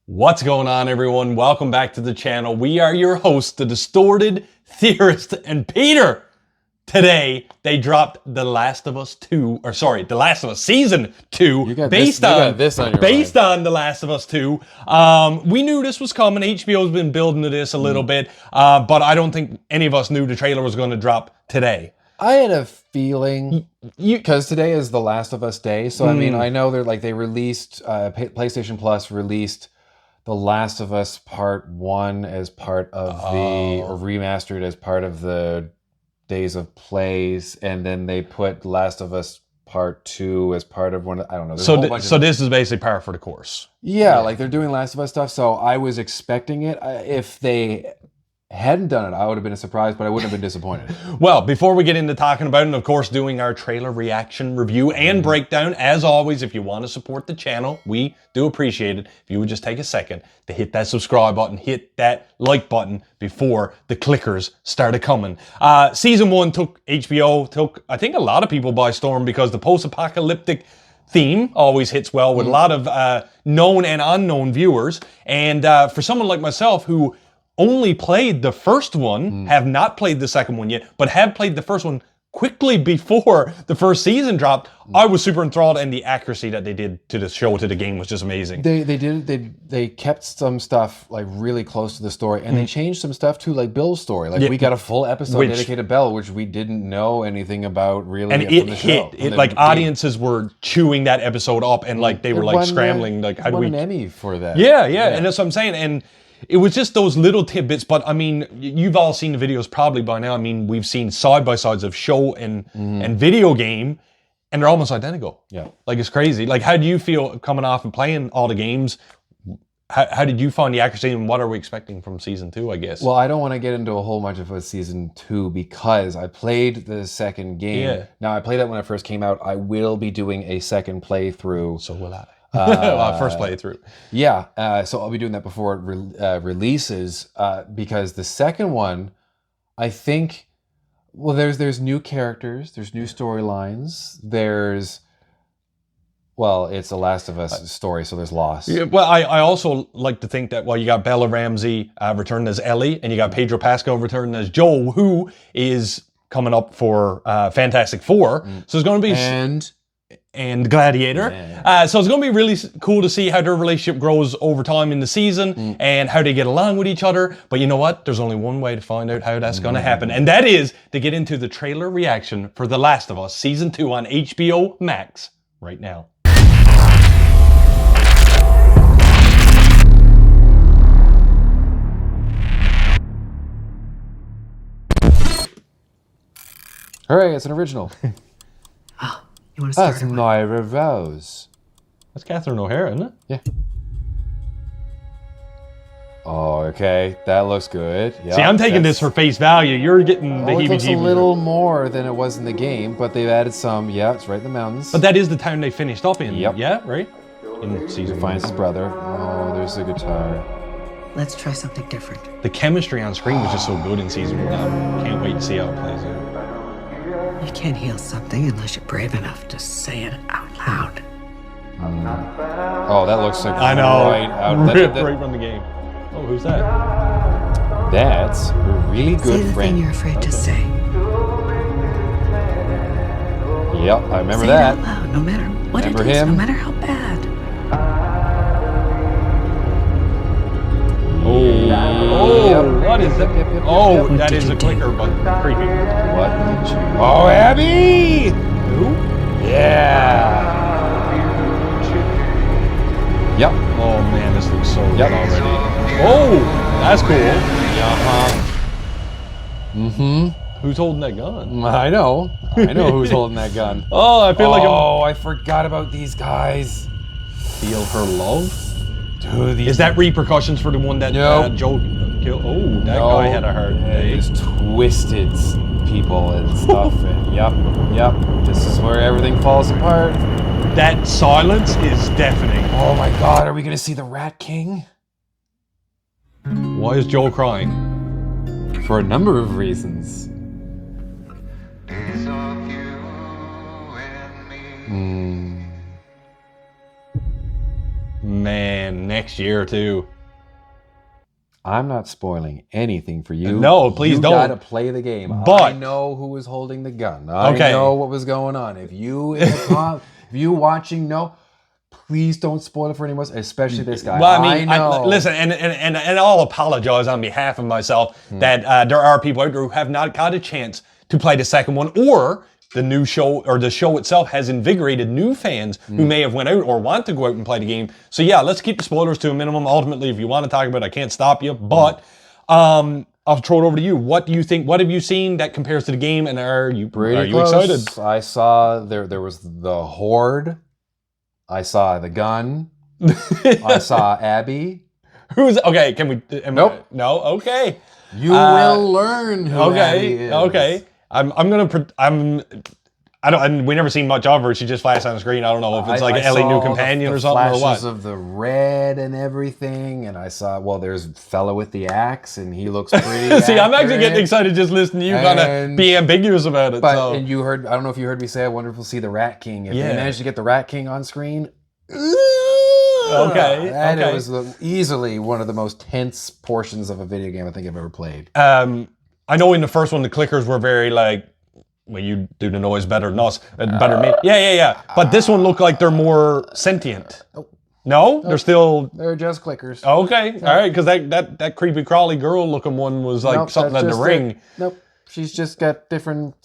What's going on, everyone? Welcome back to the channel. We are your hosts, the Distorted Theorist and Peter. Today, they dropped The Last of Us 2, or sorry, The Last of Us Season 2, based on The Last of Us 2. We knew this was coming. HBO's been building to this a little bit, but I don't think any of us knew the trailer was going to drop today. I had a feeling, because today is The Last of Us Day, so I mean, I know they released, PlayStation Plus released The Last of Us Part 1 as part of or remastered as part of the Days of Plays, and then they put Last of Us Part 2 as part of one. I don't know. So this is basically par for the course. Yeah, like they're doing Last of Us stuff, so I was expecting it. If they hadn't done it, I would have been surprised, but I wouldn't have been disappointed. Well, before we get into talking about it, and of course doing our trailer reaction review and breakdown, as always, if you want to support the channel, we do appreciate it. If you would just take a second to hit that subscribe button, hit that like button before the clickers started coming. Season 1 took I think, a lot of people by storm because the post-apocalyptic theme always hits well with a lot of known and unknown viewers. And for someone like myself who only played the first one, have not played the second one yet, but have played the first one quickly before the first season dropped, I was super enthralled, and the accuracy that they did to the show, to the game, was just amazing. They kept some stuff like really close to the story, and they changed some stuff too, like Bill's story. Like we got a full episode dedicated to Bill, which we didn't know anything about really. And it hit. It like audiences were chewing that episode up, and like they were like scrambling. Like how do we won an Emmy for that? Yeah, and that's what I'm saying. And it was just those little tidbits, but I mean, you've all seen the videos probably by now. I mean, we've seen side-by-sides of show and video game, and they're almost identical. Yeah. Like, it's crazy. Like, how do you feel coming off and playing all the games? How did you find the accuracy, and what are we expecting from Season 2, I guess? Well, I don't want to get into a whole bunch of a Season 2 because I played the second game. Yeah. Now, I played that when it first came out. I will be doing a second playthrough. So will I. First playthrough. Yeah, so I'll be doing that before it releases, because the second one, I think, well, there's new characters, there's new storylines, it's The Last of Us story, so there's loss. Yeah, well, I also like to think that, you got Bella Ramsey returning as Ellie, and you got Pedro Pascal returning as Joel, who is coming up for Fantastic Four. So it's going to be... And Gladiator. So it's going to be really cool to see how their relationship grows over time in the season and how they get along with each other. But you know what? There's only one way to find out how that's going to happen. And that is to get into the trailer reaction for The Last of Us Season 2 on HBO Max right now. Hooray, it's an original. You want to start? That's Myra Rose. That's Catherine O'Hara, isn't it? Yeah. Oh, okay. That looks good. Yep, see, I'm taking this for face value. You're getting the heebie-jeebies. It looks a little more than it was in the game, but they've added some. Yeah, it's right in the mountains. But that is the town they finished up in. Yep. Yeah, right? In Season 1. Finds his brother. Oh, there's the guitar. Let's try something different. The chemistry on screen was just so good in Season 1. I can't wait to see how it plays out. You can't heal something unless you're brave enough to say it out loud. Oh, that looks like I know. Right out. Right from the game. Oh, who's that? That's a really good say the friend. thing you're afraid to say. Yep, I remember say that. It out loud, no matter what Remember it is, him? no matter how bad. Oh, what is that? Oh, that is a clicker, but creepy. What? Oh, Abby! Who? Yeah. Yep. Oh man, this looks so good Yep. already. Oh, that's cool. Who's holding that gun? I know who's holding that gun. Oh, I feel like I forgot about these guys. Feel her love. Dude, Is that repercussions for the one that Joe killed? Oh, that guy had a hard day. It's twisted people and stuff. And yep. This is where everything falls apart. That silence is deafening. Oh my God, are we gonna see the Rat King? Why is Joel crying? For a number of reasons. Man, next year too. I'm not spoiling anything for you. No, please don't. You gotta play the game. But I know who was holding the gun. I Okay. know what was going on. If you in the if you watching know, please don't spoil it for anyone else, especially this guy. Well, I mean, know. listen, and I'll apologize on behalf of myself that there are people out there who have not got a chance to play the second one, or the new show or the show itself has invigorated new fans who may have went out or want to go out and play the game. So yeah, let's keep the spoilers to a minimum. Ultimately, if you want to talk about it, I can't stop you. But I'll throw it over to you. What do you think? What have you seen that compares to the game? And are you close. excited? I saw there was the Horde. I saw the gun. I saw Abby. Who's okay? Can we? Nope. No. Okay. You will learn who Abby is. Okay. I don't. And we never seen much of her. She just flashed on the screen. I don't know if it's like I Ellie new saw companion the or something or flashes what. of the red and everything, and I saw there's a fella with the axe, and he looks pretty. See, I'm actually getting accurate. excited just listening to you kind of And- be ambiguous about it. But so. and you heard, I don't know if you heard me say, I wonder if we'll see the Rat King. If Yeah. they manage to get the Rat King on screen, Okay, and okay. it was easily one of the most tense portions of a video game I think I've ever played. I know in the first one the clickers were very like, well, you do the noise better than us, better than me. Yeah. But this one looked like they're more sentient. No, they're still They're just clickers. okay. All right, because that creepy crawly girl looking one was like Nope, something that's at the just ring. Nope, she's just got different.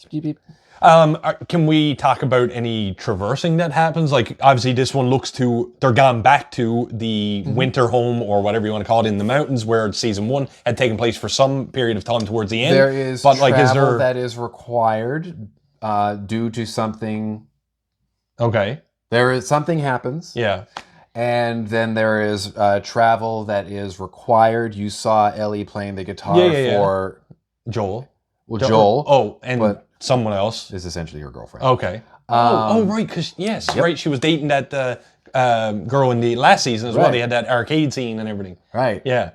Can we talk about any traversing that happens? Like, obviously, this one looks to, they're gone back to the winter home or whatever you want to call it in the mountains where season one had taken place for some period of time towards the end. There is but travel like, is there, that is required due to something. okay. There is something happens. Yeah. And then there is travel that is required. You saw Ellie playing the guitar Yeah. for Joel. Joel. Oh, and but- someone else. Is essentially her girlfriend. Okay. Right, because, yes, right, she was dating that girl in the last season as well. Right. They had that arcade scene and everything. Right. Yeah.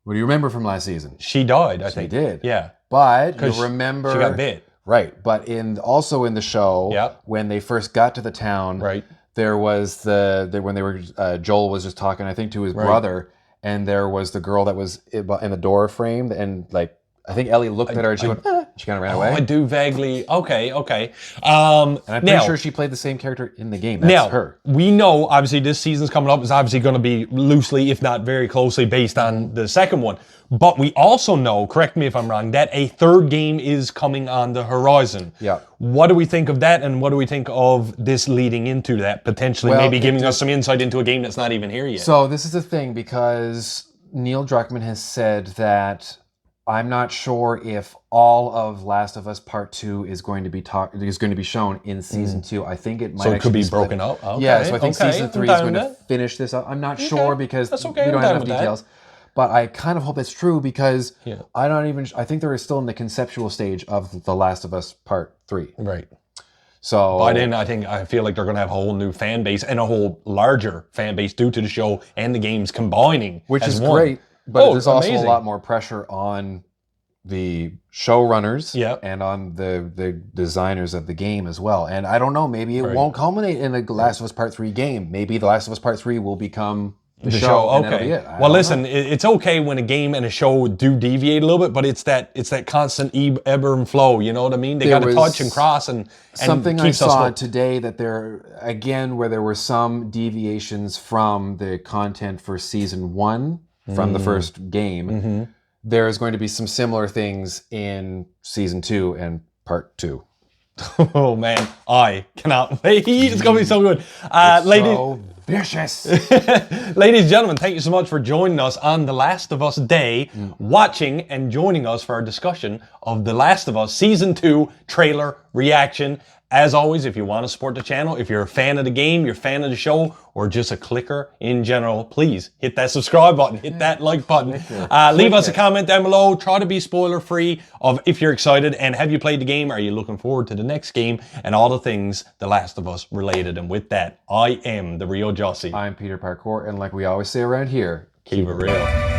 What do you remember from last season? She died, I She think. did. Yeah. But 'Cause you remember She got bit. Right. But also in the show, Yep. when they first got to the town, Right. there was when they were Joel was just talking, I think, to his Right. brother, and there was the girl that was in the door frame, and like I think Ellie looked at her and she went, she kind of ran away. I do vaguely. Okay. And I'm pretty now, sure she played the same character in the game. That's now, her. we know, obviously, this season's coming up is obviously going to be loosely, if not very closely, based on the second one. But we also know, correct me if I'm wrong, that a third game is coming on the horizon. Yeah. What do we think of that, and what do we think of this leading into that, potentially Well, maybe giving us some insight into a game that's not even here yet? So this is the thing, because Neil Druckmann has said that I'm not sure if all of Last of Us Part 2 is going to be shown in season 2. I think it might So it actually could be split. broken up? Okay, Yeah, so I think okay, season I'm 3 is down going with to that. finish this up. I'm not sure because That's okay, we don't I'm have down enough with that. details. But I kind of hope it's true because Yeah. I think they're still in the conceptual stage of The Last of Us Part 3. Right. So By then, I feel like they're going to have a whole new fan base and a whole larger fan base due to the show and the games combining. which as is one. great, but Oh, there's also amazing. a lot more pressure on the showrunners Yep. and on the designers of the game as well. And I don't know, maybe it Right. won't culminate in the Last of Us Part 3 game. Maybe The Last of Us Part 3 will become the The show. show, and that'll okay. be it. I Well, don't listen, know. it's okay when a game and a show do deviate a little bit, but it's that constant ebb and flow. You know what I mean? They There got to was touch and cross and Something I keeps us saw hooked. today that where there were some deviations from the content for season 1 from the first game. Mm-hmm. There is going to be some similar things in season 2 and part 2. Oh man, I cannot wait. It's gonna be so good, ladies. So vicious. Ladies and gentlemen, thank you so much for joining us on The Last of Us Day, watching and joining us for our discussion of The Last of Us Season 2 trailer reaction. As always, if you want to support the channel, if you're a fan of the game, you're a fan of the show, or just a clicker in general, please hit that subscribe button, hit that like button. Leave us a comment down below. Try to be spoiler free of if you're excited and have you played the game? Are you looking forward to the next game? And all the things The Last of Us related. And with that, I am the real Jossie. I'm Peter Parkour, and like we always say around here, Keep it real.